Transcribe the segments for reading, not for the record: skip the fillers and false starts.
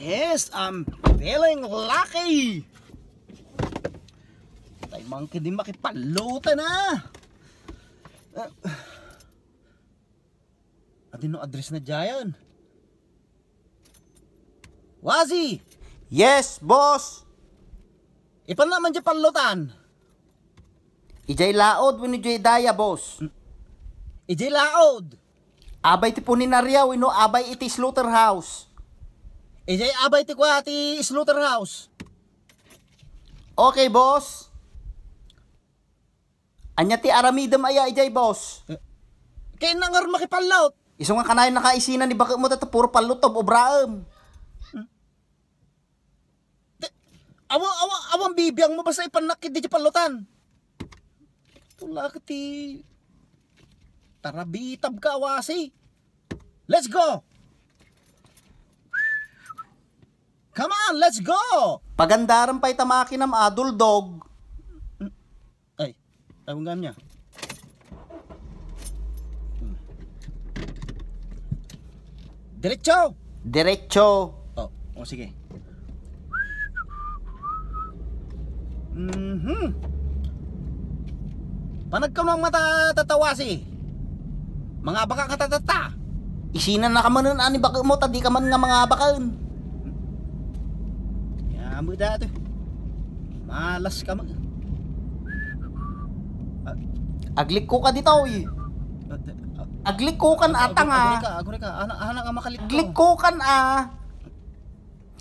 Yes, I'm feeling lucky. Tay mangkin di makipalutan na. Adino address na Jayan. Wazi! Yes, boss! Ipan naman dyan palutan. Ijay laod, wino jay daya, boss. Ijay laod. Abay ti punin na riyaw, ino abay iti slaughterhouse. Ijay abay ti kwa ti slaughterhouse. Okay, boss. Anya ti aramidam aya ijay, boss. Kaya nangar makipalaut. Iso nga kanayon nakaisinan ni bakit mo tata puro palutob o braam. Awang bibiyang mo basta ipanakit di palutan. Tula ka ti tarabitab ka awasi. Let's go! Come on, let's go! Pagandaran pa'y tamaki ng adul dog. Ay, tawang gam niya. Diretso! Diretso. Oh, sige. Panag ka mga matatawasi. Mga baka katatata. Isinan na ka man ani bakit mo tadi ka man nga mga bakan. Ya mo dato. Malas ka mo. Aglik ko ka dito eh. Aglik ko kan atang Aguri ka. Anak nga makalit ko. Aglik ko kan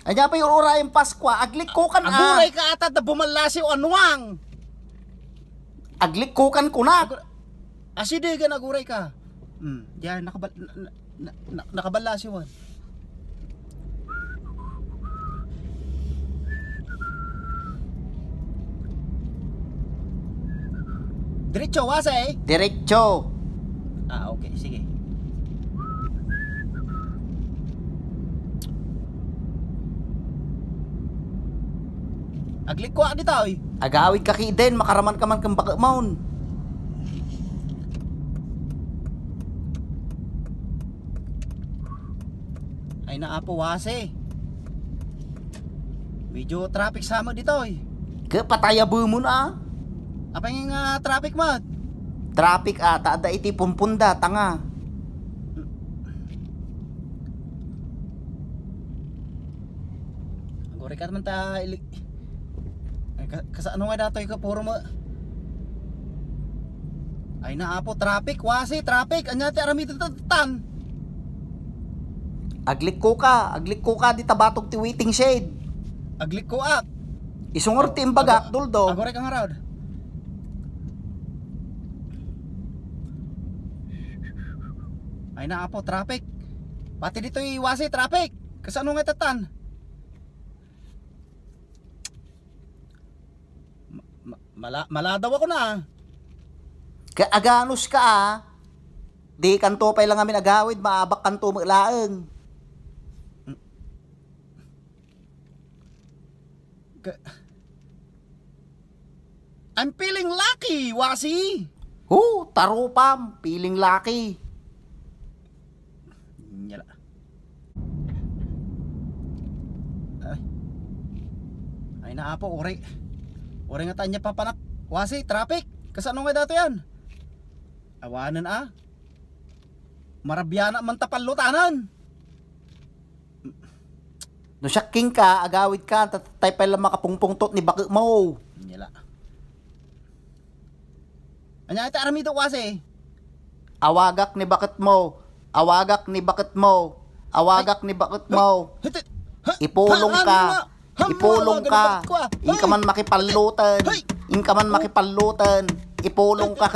Anya pa yung ora yung Pasko. Aglik ko kan Aguray ka ata na bumalasi o anuang. Aglik ko kan kunak. Aside ka naguray ka. Diyan nakabalasi wan. Diretso wasay. Diretso. Okay, sige. Aglik ko dito eh. Agawid ka kiden, makaraman ka man kang baka maun. Ay naapo wase. Medyo traffic sama dito eh. Kapatayabu mo na. Apa yung traffic mo? Traffic taada iti pumpunda, tanga. Agore ka naman ta kasano nga datoy ka puro mo. Ay naapo traffic wase, traffic. Anya ti arami tatan. Aglik ko ka di tabatog ti waiting shade. Aglik ko ak. Isungor ti imbagak duldo. Agore ka nga raw. Ay naapo traffic. Pati dito wase traffic. Kasano nga tatan? Maladaw ako na. Aganos ka Di kanto pa lang amin agawid, maabak kanto maglaeng. I'm feeling lucky, wasi. Tarupam, feeling lucky. Nyala. Ay naapo, ore nga tanya papanak. Wasi, traffic. Kasano nga dato yan? Awanan Marabyana man tapalutanan. No shaking ka, agawid ka, tatay pa lang makapungpungtot ni bakit mo. Nyala. Anya ita arami to wasi. Awagak ni bakit mo. Awagak ni bakit mo. Awagak ni bakit mo. Ipulong ka. Ipulong ka. Ing ka man makipalutan. Ing ka man makipalutan. Ipulong ka.